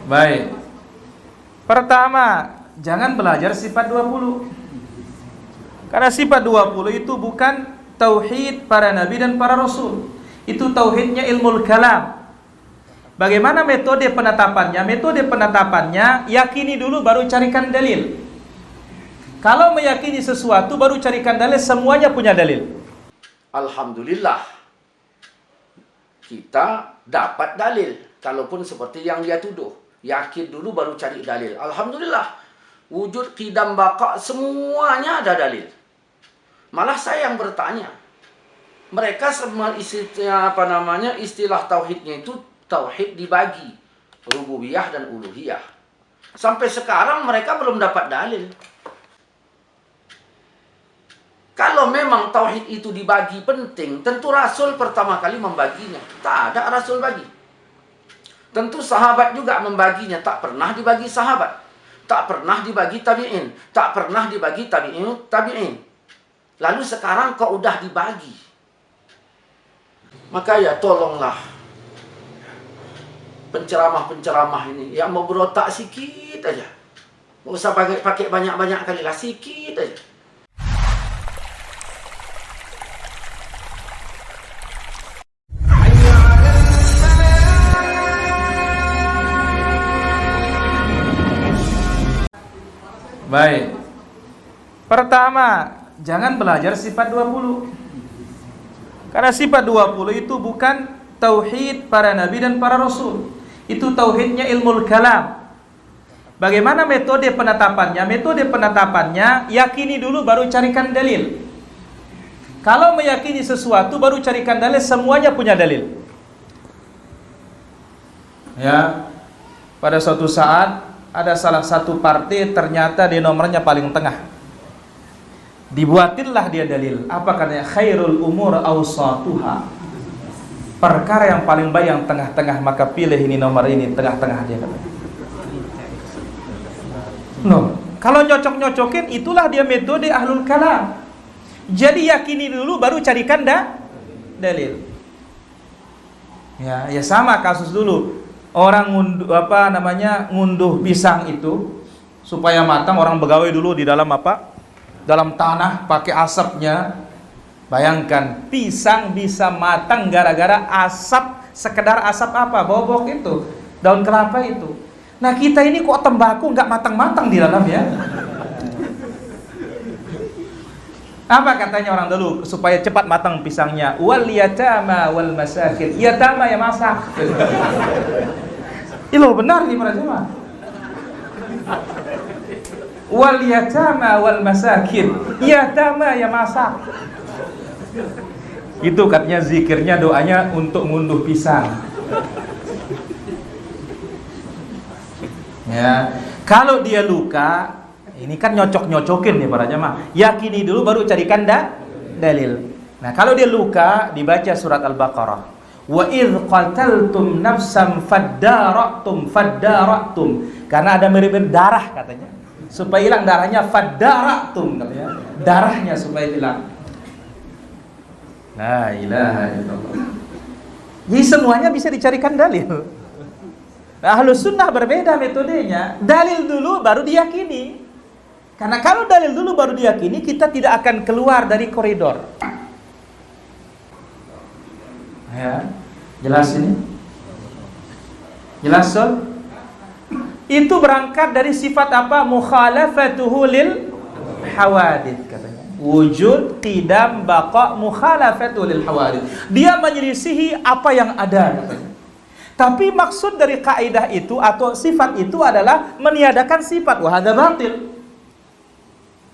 Baik. Pertama, jangan belajar sifat 20. Karena sifat 20 itu bukan tauhid para nabi dan para rasul. Itu tauhidnya ilmul kalam. Bagaimana metode penetapannya? Metode penetapannya, yakini dulu baru carikan dalil. Kalau meyakini sesuatu baru carikan dalil, semuanya punya dalil. Alhamdulillah, kita dapat dalil. Kalaupun seperti yang dia tuduh, yakin dulu baru cari dalil. Alhamdulillah, wujud qidam baqa semuanya ada dalil. Malah saya yang bertanya, mereka semua istilah tauhidnya itu tauhid dibagi, rububiyah dan uluhiyah. Sampai sekarang mereka belum dapat dalil. Kalau memang tauhid itu dibagi penting, tentu Rasul pertama kali membaginya. Tak ada Rasul bagi. Tentu sahabat juga membaginya. Tak pernah dibagi sahabat. Tak pernah dibagi tabi'in. Tak pernah dibagi tabi'in. Lalu sekarang kok udah dibagi. Maka ya tolonglah penceramah-penceramah ini yang mau berotak sikit aja. Nggak usah pakai banyak-banyak kali lah, sikit aja. Baik. Pertama, jangan belajar sifat 20. Karena sifat 20 itu bukan tauhid para nabi dan para rasul. Itu tauhidnya ilmul kalam. Bagaimana metode penetapannya? Metode penetapannya, yakini dulu baru carikan dalil. Kalau meyakini sesuatu baru carikan dalil, semuanya punya dalil. Ya. Pada suatu saat ada salah satu partai ternyata di nomornya paling tengah. Dibuatinlah dia dalil. Apa katanya? Khairul umur awsatuha. Perkara yang paling baik yang tengah-tengah, maka pilih ini nomor ini tengah-tengah dia katanya. No, kalau nyocok-nyocokin itulah dia metode ahlul kalam. Jadi yakini dulu baru carikan dalil. Ya sama kasus dulu. Orang ngunduh pisang itu supaya matang, orang begawe dulu di dalam dalam tanah pakai asapnya. Bayangkan pisang bisa matang gara-gara asap, sekedar asap apa? Bobok itu, daun kelapa itu. Nah kita ini kok tembakau nggak matang-matang di dalam ya? Apa katanya orang dulu supaya cepat matang pisangnya? Wal yatama wal masakin. Yatama ya masak. Ilo benar nih para jemaah. Wal yatama wal masakin. Yatama ya masak. Itu katanya zikirnya, doanya untuk ngunduh pisang. Ya, kalau dia luka, ini kan nyocok-nyocokin nih para jemaah. Yakini dulu baru carikan dalil. Nah, kalau dia luka dibaca surat Al-Baqarah. Wa idz qataltum nafsan faddaratum. Karena ada mirip-mirip darah katanya. Supaya hilang darahnya faddaratum katanya. Darahnya supaya hilang. La ilaha illallah. Jadi semuanya bisa dicarikan dalil. Nah, Ahlus Sunnah berbeda metodenya. Dalil dulu baru diyakini. Karena kalau dalil dulu baru diyakini, kita tidak akan keluar dari koridor. Ya, jelas ini? Jelas Sol? Itu berangkat dari sifat apa? Mukhalafatuhu lil hawadith katanya. Wujud, qidam, baqa, mukhalafatuhu lil hawadith. Dia menyelisihi apa yang ada katanya. Tapi maksud dari kaidah itu atau sifat itu adalah meniadakan sifat. Wa hadza batil.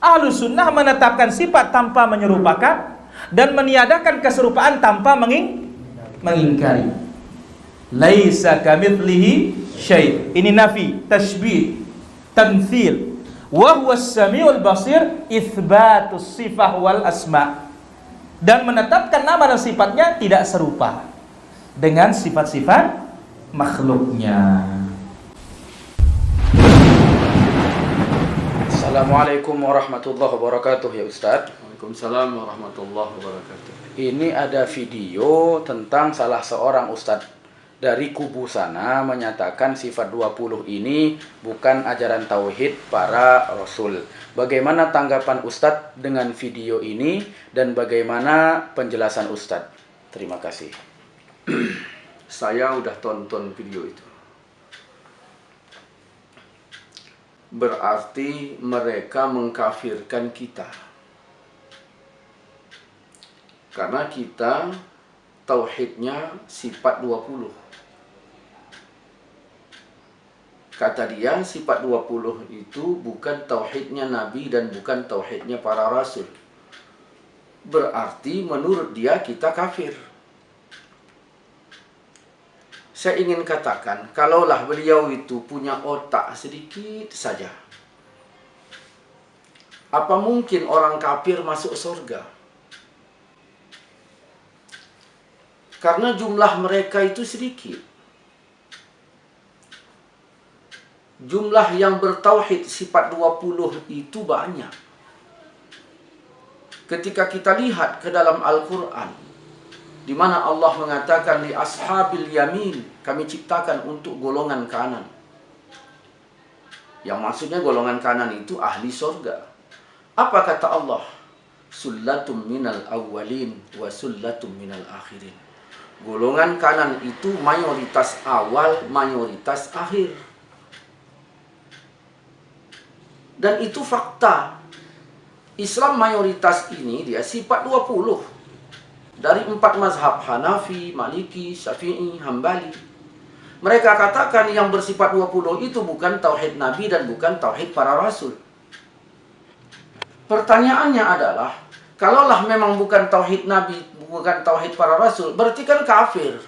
Ahlus Sunnah menetapkan sifat tanpa menyerupakan dan meniadakan keserupaan tanpa mengingkari. Laisa kamitslihi syai'. Ini nafi, tashbih, tamtsil. Wa huwas samiul basir, itsbatus sifah wal asma. Dan menetapkan nama dan sifatnya tidak serupa dengan sifat-sifat makhluknya. Assalamualaikum warahmatullahi wabarakatuh ya Ustadz. Waalaikumsalam warahmatullahi wabarakatuh. Ini ada video tentang salah seorang Ustadz Dari kubu sana menyatakan sifat 20 ini bukan ajaran tauhid para rasul. Bagaimana tanggapan Ustadz dengan video ini dan bagaimana penjelasan Ustadz? Terima kasih. Saya udah tonton video itu. Berarti mereka mengkafirkan kita. Karena kita tauhidnya sifat 20. Kata dia, sifat 20 itu bukan tauhidnya Nabi dan bukan tauhidnya para rasul. Berarti menurut dia kita kafir. Saya ingin katakan, kalaulah beliau itu punya otak sedikit saja, apa mungkin orang kafir masuk surga? Karena jumlah mereka itu sedikit. Jumlah yang bertauhid sifat 20 itu banyak. Ketika kita lihat ke dalam Al-Quran, di mana Allah mengatakan li ashabil yamin, kami ciptakan untuk golongan kanan. Yang maksudnya golongan kanan itu ahli surga. Apa kata Allah? Sullatum minal awwalin wa sullatum minal akhirin. Golongan kanan itu mayoritas awal, mayoritas akhir. Dan itu fakta. Islam mayoritas ini dia sifat 20. Dari 4 mazhab Hanafi, Maliki, Syafi'i, Hambali. Mereka katakan yang bersifat 20 itu bukan tauhid Nabi dan bukan tauhid para rasul. Pertanyaannya adalah, kalaulah memang bukan tauhid Nabi, bukan tauhid para rasul, berarti kan kafir.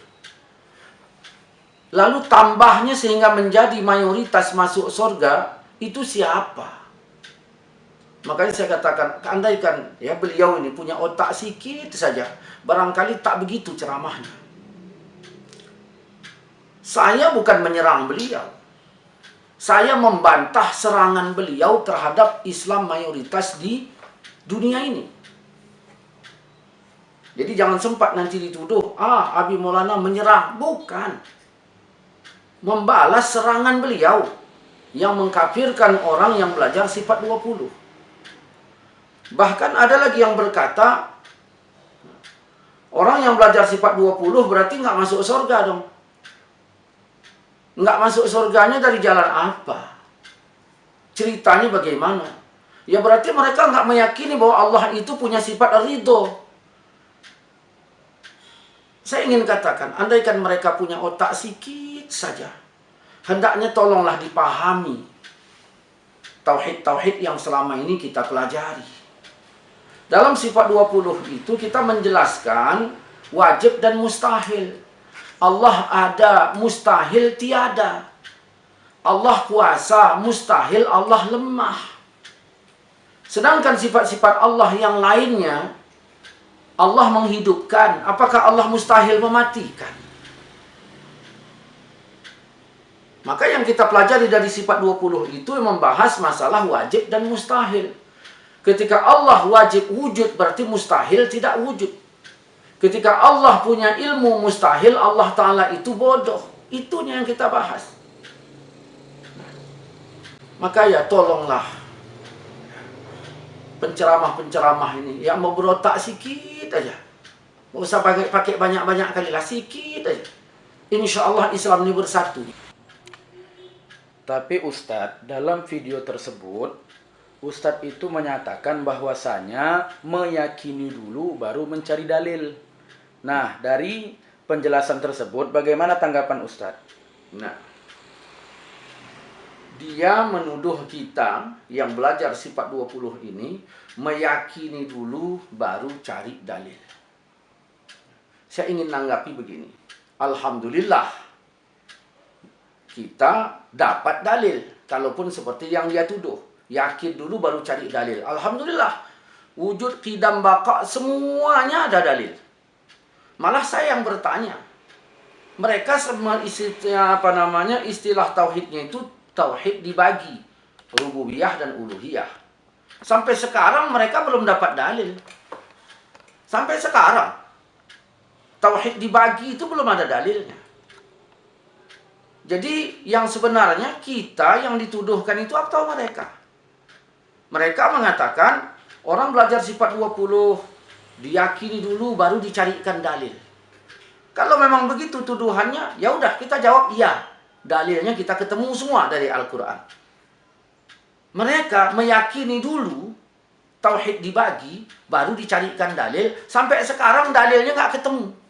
Lalu tambahnya sehingga menjadi mayoritas masuk surga, itu siapa? Makanya saya katakan, andaikan ya beliau ini punya otak sikit saja, barangkali tak begitu ceramahnya. Saya bukan menyerang beliau. Saya membantah serangan beliau terhadap Islam mayoritas di dunia ini. Jadi jangan sempat nanti dituduh, Abi Maulana menyerang. Bukan. Membalas serangan beliau yang mengkafirkan orang yang belajar sifat 20. Bahkan ada lagi yang berkata, orang yang belajar sifat 20 berarti nggak masuk surga dong. Nggak masuk surganya dari jalan apa? Ceritanya bagaimana? Ya berarti mereka nggak meyakini bahwa Allah itu punya sifat ridho. Saya ingin katakan, andaikan mereka punya otak sikit saja, hendaknya tolonglah dipahami tauhid-tauhid yang selama ini kita pelajari. Dalam sifat 20 itu kita menjelaskan wajib dan mustahil. Allah ada, mustahil tiada. Allah kuasa, mustahil Allah lemah. Sedangkan sifat-sifat Allah yang lainnya, Allah menghidupkan. Apakah Allah mustahil mematikan? Maka yang kita pelajari dari sifat 20 itu membahas masalah wajib dan mustahil. Ketika Allah wajib wujud, berarti mustahil tidak wujud. Ketika Allah punya ilmu mustahil, Allah Ta'ala itu bodoh. Itunya yang kita bahas. Maka ya tolonglah penceramah-penceramah ini yang mau berotak sikit aja. Nggak usah pakai banyak-banyak kali lah, sikit aja. Insya Allah Islam ini bersatu. Tapi Ustadz, dalam video tersebut, Ustadz itu menyatakan bahwasanya meyakini dulu baru mencari dalil. Nah, dari penjelasan tersebut, bagaimana tanggapan Ustadz? Nah, dia menuduh kita yang belajar sifat 20 ini meyakini dulu baru cari dalil. Saya ingin nanggapi begini. Alhamdulillah, kita dapat dalil. Kalaupun seperti yang dia tuduh, yakin dulu baru cari dalil. Alhamdulillah, wujud qidam baqa semuanya ada dalil. Malah saya yang bertanya, mereka semua istilah tauhidnya itu tauhid dibagi, rububiyah dan uluhiyah. Sampai sekarang mereka belum dapat dalil. Sampai sekarang tauhid dibagi itu belum ada dalilnya. Jadi yang sebenarnya kita yang dituduhkan itu atau mereka? Mereka mengatakan orang belajar sifat 20 diyakini dulu baru dicarikan dalil. Kalau memang begitu tuduhannya, ya udah kita jawab iya. Dalilnya kita ketemu semua dari Al-Quran. Mereka meyakini dulu tauhid dibagi, baru dicarikan dalil. Sampai sekarang dalilnya nggak ketemu.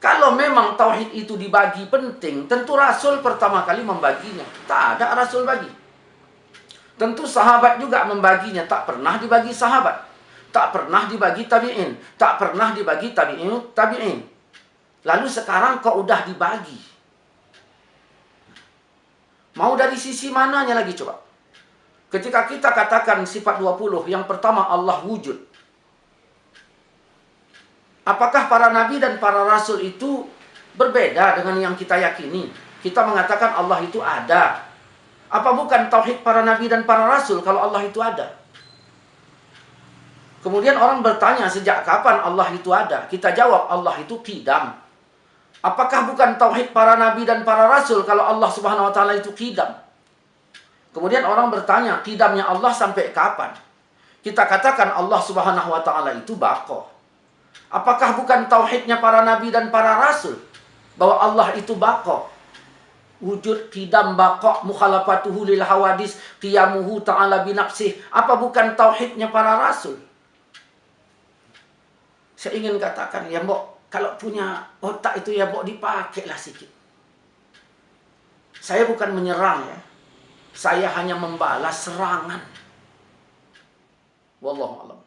Kalau memang tauhid itu dibagi penting, tentu Rasul pertama kali membaginya. Tak ada Rasul bagi. Tentu sahabat juga membaginya. Tak pernah dibagi sahabat. Tak pernah dibagi tabi'in. Tak pernah dibagi tabi'in. Lalu sekarang kok udah dibagi. Mau dari sisi mananya lagi coba? Ketika kita katakan sifat 20, yang pertama Allah wujud. Apakah para nabi dan para rasul itu berbeda dengan yang kita yakini? Kita mengatakan Allah itu ada. Apa bukan tauhid para nabi dan para rasul kalau Allah itu ada? Kemudian orang bertanya, sejak kapan Allah itu ada? Kita jawab, Allah itu qidam. Apakah bukan tauhid para nabi dan para rasul kalau Allah Subhanahu wa taala itu qidam? Kemudian orang bertanya, qidamnya Allah sampai kapan? Kita katakan Allah Subhanahu wa taala itu baqa. Apakah bukan tauhidnya para nabi dan para rasul bahwa Allah itu baqa? Wujud, qidam, baqa, mukhalafatuhu lil hawadis, qiyamuhu ta'ala binafsih. Apa bukan tauhidnya para rasul? Saya ingin katakan, ya mbok, kalau punya otak itu ya mbok dipakailah sikit. Saya bukan menyerang ya. Saya hanya membalas serangan. Wallahu a'lam.